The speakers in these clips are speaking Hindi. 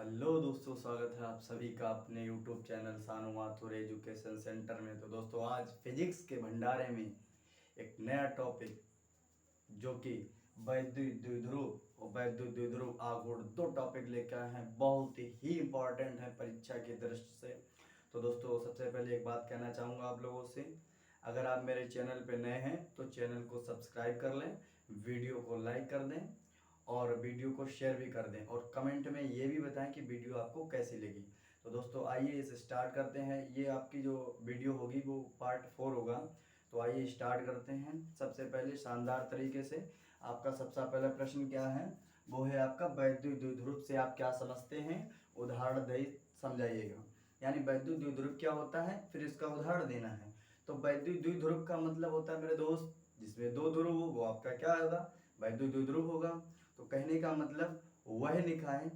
हेलो दोस्तों, स्वागत है आप सभी का अपने यूट्यूब चैनल सानू माथुर एजुकेशन सेंटर में। तो दोस्तों, आज फिजिक्स के भंडारे में एक नया टॉपिक जो कि वैद्युत द्विध्रुव और वैद्युत द्विध्रुव आघूर्ण दो टॉपिक लेकर आए हैं। बहुत ही इंपॉर्टेंट है परीक्षा की दृष्टि से। तो दोस्तों, सबसे पहले एक बात कहना चाहूँगा आप लोगों से, अगर आप मेरे चैनल पर नए हैं तो चैनल को सब्सक्राइब कर लें, वीडियो को लाइक कर दें और वीडियो को शेयर भी कर दें और कमेंट में ये भी बताएं कि वीडियो आपको कैसी लगी। तो दोस्तों, आइए इसे स्टार्ट करते हैं। ये आपकी जो वीडियो होगी वो पार्ट 4 होगा। तो आइए स्टार्ट करते हैं। सबसे पहले शानदार तरीके से आपका सबसे पहला प्रश्न क्या है, वो है आपका वैद्युत द्विध्रुव से आप क्या समझते हैं, उदाहरण दे समझाइएगा। यानी वैद्युत द्विध्रुव क्या होता है, फिर इसका उदाहरण देना है। तो वैद्युत द्विध्रुव का मतलब होता है मेरे दोस्त, जिसमें दो ध्रुव हो वो आपका क्या होगा, वैद्युत द्विध्रुव होगा। तो कहने का मतलब वह निकाय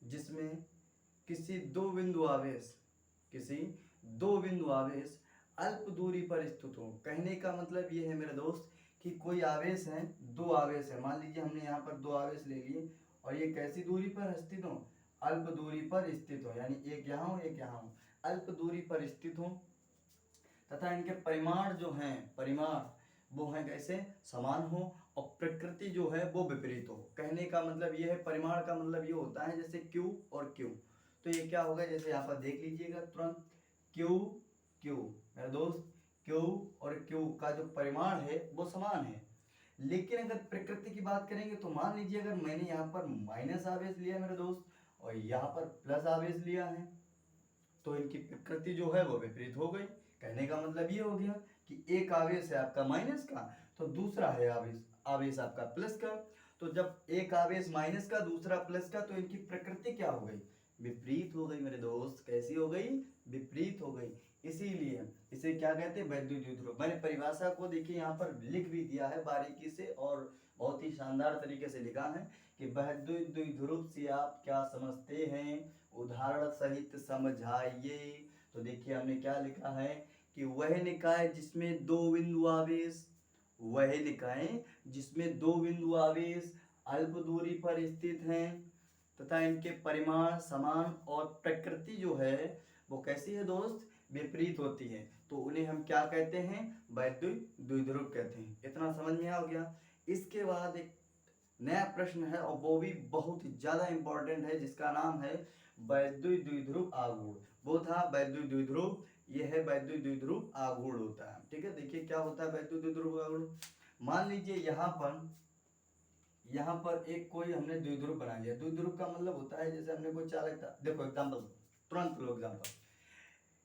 जिसमें किसी दो बिंदु आवेश अल्प दूरी पर स्थित हो। कहने का मतलब ये है मेरे दोस्त कि कोई आवेश है, दो आवेश है। मान लीजिए हमने यहाँ पर दो आवेश ले लिए और ये कैसी दूरी पर स्थित हो, अल्प दूरी पर स्थित हो। यानी एक यहाँ हो एक यहाँ हो, अल्प दूरी पर स्थित हो तथा इनके परिमाण जो हैं, परिमाण वो हैं कैसे, समान हो और प्रकृति जो है वो विपरीत हो। कहने का मतलब ये है, परिमाण का मतलब ये होता है जैसे Q और Q। तो ये क्या होगा, जैसे यहाँ पर देख लीजिएगा तुरंत, Q Q मेरे दोस्त, Q और Q का जो परिमाण है वो समान है। लेकिन अगर प्रकृति की बात करेंगे तो मान लीजिए अगर मैंने यहाँ पर माइनस आवेश लिया मेरे दोस्त और यहाँ पर प्लस आवेश लिया है, तो इनकी प्रकृति जो है वो विपरीत हो गई। कहने का मतलब ये हो गया कि एक आवेश है आपका माइनस का तो दूसरा है आवेश आवेश आपका प्लस का। तो जब एक आवेश माइनस का दूसरा प्लस का, तो इनकी प्रकृति क्या हो गई, विपरीत हो गई मेरे दोस्त। कैसी हो गई, विपरीत हो गई। इसीलिए इसे क्या कहते हैं, वैद्युत द्विध्रुव। मैंने परिभाषा को देखिए यहाँ पर लिख भी दिया है बारीकी से और बहुत ही शानदार तरीके से लिखा है कि वैद्युत द्विध्रुव से आप क्या समझते हैं, उदाहरण सहित समझाइए। तो देखिए हमने क्या लिखा है कि वह निकाय जिसमें दो बिंदु आवेश अल्प दूरी पर स्थित हैं तथा इनके परिमाण समान और प्रकृति जो है वो कैसी है दोस्त, विपरीत होती है, तो उन्हें हम क्या कहते हैं, वैद्युत द्विध्रुव कहते हैं। इतना समझ में आ गया। इसके बाद एक नया प्रश्न है और वो भी बहुत ही ज्यादा इंपॉर्टेंट है, जिसका नाम है वैद्युत द्विध्रुव आघूर्ण। वो था वैद्युत द्विध्रुव, ये है वैद्युत द्विध्रुव आघूर्ण होता है। ठीक है, देखिए क्या होता है वैद्युत द्विध्रुव आघूर्ण। मान लीजिए यहाँ पर एक कोई हमने द्विध्रुव बना लिया। द्विध्रुव का मतलब होता है जैसे हमने कोई चालक था, देखो एग्जाम्पल, तुरंत लो एग्जाम्पल।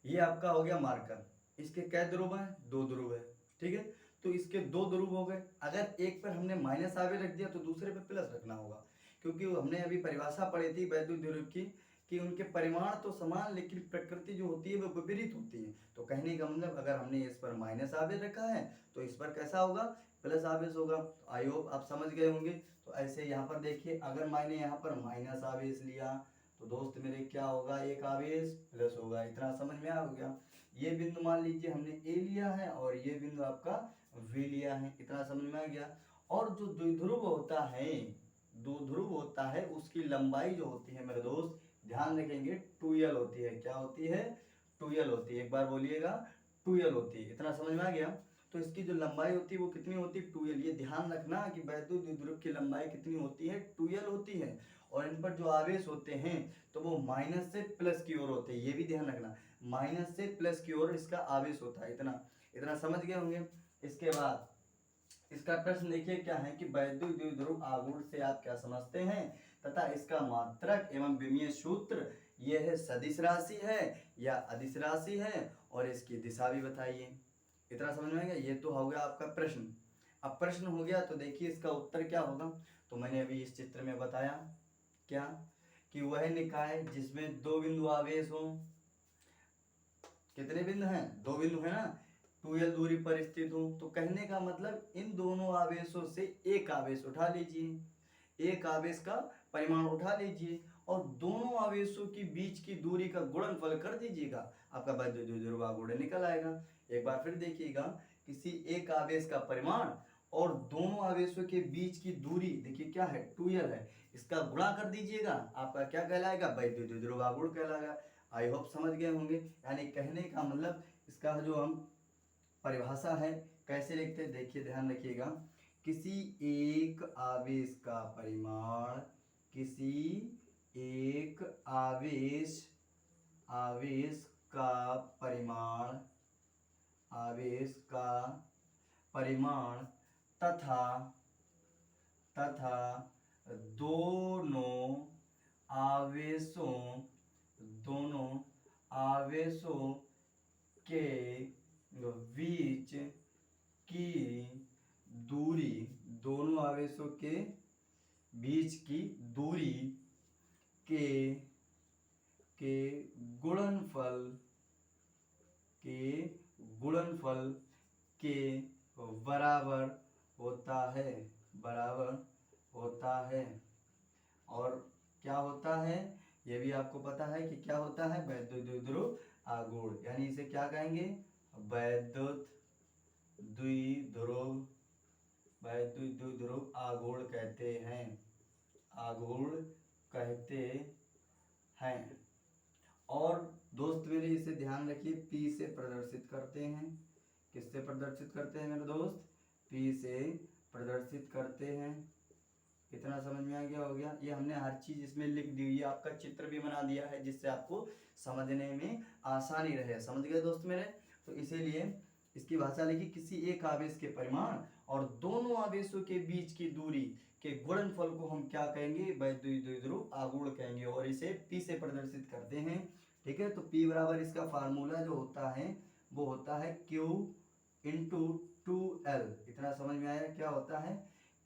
ये आपका हो गया मार्कर, इसके कै ध्रुव है, दो ध्रुव है। ठीक है, तो इसके दो ध्रुव हो गए। अगर एक पर हमने माइनस आवेश रख दिया तो दूसरे पर प्लस रखना होगा, क्योंकि हमने अभी परिभाषा पढ़ी थी वैद्युत द्विध्रुव की कि उनके परिमाण तो समान लेकिन प्रकृति जो होती है वो विपरीत होती है। तो कहने का मतलब अगर हमने इस पर माइनस आवेश रखा है तो इस पर कैसा होगा, प्लस आवेश होगा। आई होप आप समझ गए होंगे। तो ऐसे यहाँ पर देखिए, अगर मैंने यहाँ पर माइनस आवेश लिया तो दोस्त मेरे क्या होगा, एक आवेश प्लस होगा। इतना समझ में आ गया। ये बिंदु मान लीजिए हमने ए लिया है और ये बिंदु आपका वी लिया है। इतना समझ में आ गया। और जो द्विध्रुव होता है उसकी लंबाई जो होती है मेरे दोस्त, ध्यान रखेंगे, 2l होती है। क्या होती है, 2l होती है। एक बार बोलिएगा, 2l होती है। इतना समझ में आ गया। तो इसकी जो लंबाई होती है वो कितनी होती है, 2l। ये ध्यान रखना कि वैद्युत द्विध्रुव की लंबाई कितनी होती है, 2l होती है। और इन पर जो आवेश होते हैं तो वो माइनस से प्लस की ओर होते हैं। ये भी ध्यान रखना, माइनस से प्लस की ओर इसका आवेश होता है। इतना इतना समझ गए होंगे। इसके बाद इसका प्रश्न देखिए क्या है कि वैद्युत द्विध्रुव आघूर्ण से आप क्या समझते हैं तथा इसका मात्रक एवं विमीय सूत्र, यह है सदिश राशि है या अदिश राशि है और इसकी दिशा भी बताइए। इतना समझ में आ गया। ये तो हो गया आपका प्रश्न। अब प्रश्न हो गया तो देखिए इसका उत्तर क्या होगा। तो मैंने अभी इस चित्र में बताया क्या कि वह निकाय जिसमें दो बिंदु आवेश हो, कितने बिंदु हैं, दो बिंदु है ना, 2l दूरी पर स्थित हो। तो कहने का मतलब इन दोनों आवेशों से एक आवेश उठा लीजिए, एक आवेश का परिमाण उठा लीजिए और दोनों आवेशों की बीच की दूरी का गुणनफल कर दीजिएगा, आपका वैद्युत द्विध्रुव आघूर्ण निकल आएगा। एक बार फिर देखिएगा, किसी एक आवेश का परिमाण और दोनों आवेशों के बीच की दूरी देखिए क्या है, 2l है। इसका गुणा कर दीजिएगा, आपका क्या कहलाएगा, वैद्युत द्विध्रुव आघूर्ण कहलाएगा। आई होप समझ गए होंगे। यानी कहने का मतलब इसका जो हम परिभाषा है कैसे लिखते हैं, देखिए ध्यान रखिएगा। किसी एक आवेश का परिमाण, किसी एक आवेश का परिमाण, आवेश का परिमाण तथा दोनों आवेशों के बीच की दूरी, दोनों आवेशों के बीच की दूरी के गुणनफल के बराबर होता है। और क्या होता है, ये भी आपको पता है कि क्या होता है, वैद्युत द्विध्रुव आघूर्ण। यानी इसे क्या कहेंगे, वैद्युत द्विध्रुव आघूर्ण कहते हैं। और दोस्त मेरे इसे ध्यान रखिए, P से प्रदर्शित करते हैं। किससे प्रदर्शित करते हैं मेरे दोस्त, P से प्रदर्शित करते हैं। इतना समझ में आ गया, हो गया। ये हमने हर चीज इसमें लिख दी हुई है, आपका चित्र भी बना दिया है जिससे आपको समझने में आसानी रहे। समझ गए दोस्त मेरे। तो इसीलिए इसकी भाषा लिखी, किसी एक आवेश के परिमाण और दोनों आवेशों के बीच की दूरी के गुणनफल को हम क्या कहेंगे, वैद्युत द्विध्रुव आघूर्ण कहेंगे। और इसे P से प्रदर्शित करते हैं। ठीक है, तो P बराबर इसका फार्मूला जो होता है वो होता है Q इंटू 2L। इतना समझ में आया, क्या होता है,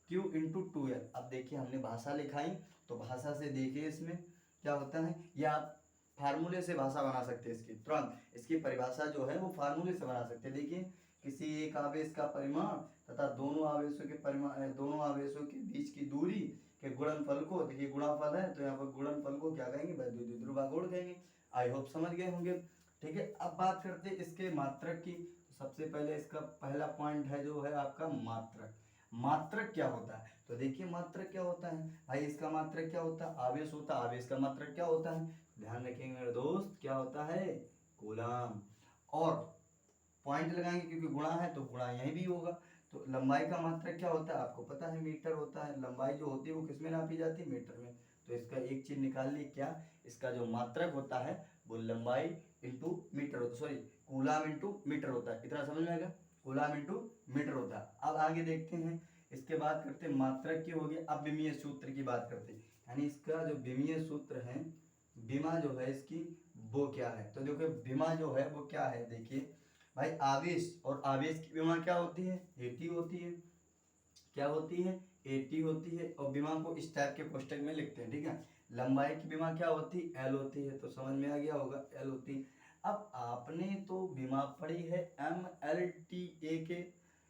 Q इंटू 2L। अब देखिए हमने भाषा लिखाई, तो भाषा से देखिए इसमें क्या होता है, या आप फार्मूले से भाषा बना सकते हैं इसकी तुरंत। इसकी परिभाषा जो है वो फार्मूले से बना सकते हैं। देखिए, किसी एक आवेश का परिमाण तथा दोनों आवेशों के बीच की दूरी के गुणनफल को, देखिए गुणाफल है तो यहाँ पर गुणनफल को क्या कहेंगे, वैद्युत द्विध्रुव आघूर्ण कहेंगे। आई होप समझ गए होंगे। ठीक है, अब बात करते हैं इसके मात्रक की। सबसे पहले इसका पहला पॉइंट है जो है आपका मात्रक। मात्रक क्या होता है, तो देखिए मात्रक क्या होता है भाई, इसका मात्रक क्या होता है, आवेश होता है। आवेश का मात्रक क्या होता है, ध्यान रखेंगे मेरे दोस्त, क्या होता है, कूलम। और पॉइंट लगाएंगे क्योंकि गुणा है तो गुणा यही भी होगा। तो लंबाई का मात्रक क्या होता है, आपको पता है मीटर होता है। लंबाई जो होती है वो किसमें नापी जाती है, मीटर में। तो इसका एक चीज निकाल ली, क्या, इसका जो मात्रक होता है वो लंबाई इंटू मीटर होता है, सॉरी कूलम इंटू मीटर होता है। इतना समझ में आएगा, कूलम इंटू मीटर होता है। अब आगे देखते हैं, इसके बाद करते हैं मात्रक की होगी। अब विमीय सूत्र की बात करते हैं, यानी इसका जो विमीय सूत्र है, विमा जो है इसकी वो क्या है। तो देखो विमा जो है वो क्या है, देखिए भाई आवेश, और आवेश की विमा क्या होती है, एटी होती है। क्या होती है, एटी होती है। और विमा को इस टाइप के कोष्टक में लिखते हैं। ठीक है, लंबाई की विमा क्या होती है, एल होती है। तो समझ में आ गया होगा, एल होती है। अब आपने तो विमा पढ़ी है MLTA के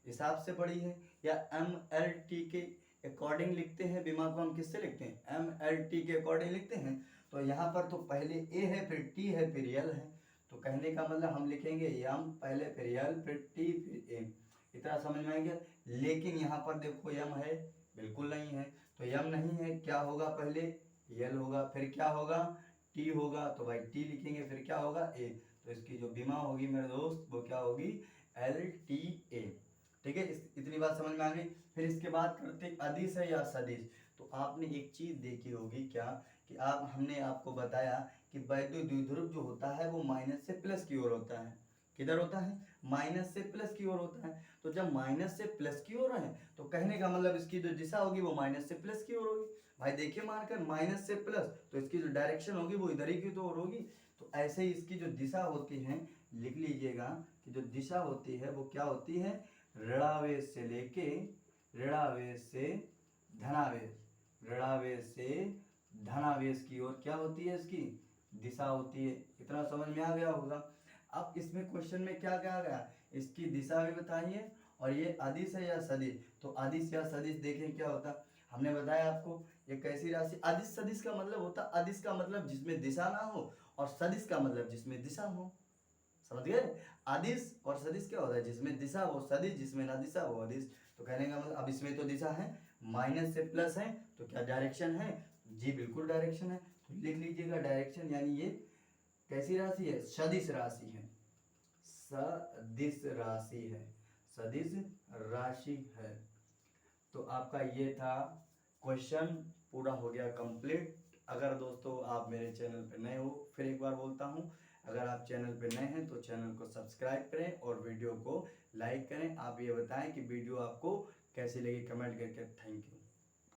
हिसाब से पढ़ी है, या MLT के अकॉर्डिंग लिखते हैं विमा को। हम किससे लिखते हैं, MLT के अकॉर्डिंग लिखते हैं। तो यहाँ पर तो पहले ए है, फिर टी है, फिर एल है। तो कहने का मतलब हम लिखेंगे यम पहले, फिर एल, फिर टी, फिर ए। इतना समझ में आ गया। लेकिन यहाँ पर देखो यम है, बिल्कुल नहीं है। तो यम नहीं है, क्या होगा, पहले एल होगा, फिर क्या होगा, टी होगा। तो भाई टी लिखेंगे, फिर क्या होगा, ए। तो इसकी जो बीमा होगी मेरे दोस्त वो क्या होगी, LTA। ठीक है, इतनी बात समझ में आ गई। फिर इसके बाद करते अदिश है या सदिश। तो आपने एक चीज देखी होगी क्या, कि हमने आपको बताया कि वैद्युत द्विध्रुव जो होता है वो माइनस से प्लस की ओर होता है। किधर होता है, माइनस से प्लस की ओर होता है। तो जब माइनस से प्लस की ओर है तो कहने का मतलब इसकी जो दिशा होगी वो माइनस से प्लस की ओर होगी। भाई देखिए मानकर माइनस से प्लस, तो इसकी जो डायरेक्शन होगी वो इधर ही की तो ओर होगी। तो ऐसे ही इसकी जो दिशा होती है, लिख लीजिएगा कि जो दिशा होती है वो क्या होती है, ऋणावेश से लेके ऋणावेश से धनावेश, ऋणावेश से धनावेश की ओर क्या होती है, इसकी दिशा होती है। इतना समझ में आ गया होगा। अब इसमें क्वेश्चन में क्या क्या गया, इसकी दिशा भी बताइए, और ये अदिश है या सदिश। तो अदिश या सदिश देखें क्या होता, हमने बताया आपको ये कैसी राशि। अदिश सदिश का मतलब होता, अदिश का मतलब जिसमें दिशा ना हो, और सदिश का मतलब जिसमें दिशा हो। समझ गए, अदिश और सदिश क्या होता है, जिसमें दिशा वो सदिश, जिसमें ना दिशा वो अदिश। तो कहने का मतलब अब इसमें तो दिशा है, माइनस से प्लस है तो क्या डायरेक्शन है? जी बिल्कुल डायरेक्शन है। तो लिख लीजिएगा डायरेक्शन, यानी ये कैसी राशि है? सदिश राशि है, सदिश राशि है, सदिश राशि है। तो आपका ये था क्वेश्चन, पूरा हो गया कंप्लीट। अगर दोस्तों आप मेरे चैनल पर नए हो, फिर एक बार बोलता हूँ, अगर आप चैनल पर नए हैं तो चैनल को सब्सक्राइब करें और वीडियो को लाइक करें। आप ये बताएं कि वीडियो आपको कैसी लगी, कमेंट करके। Thank you.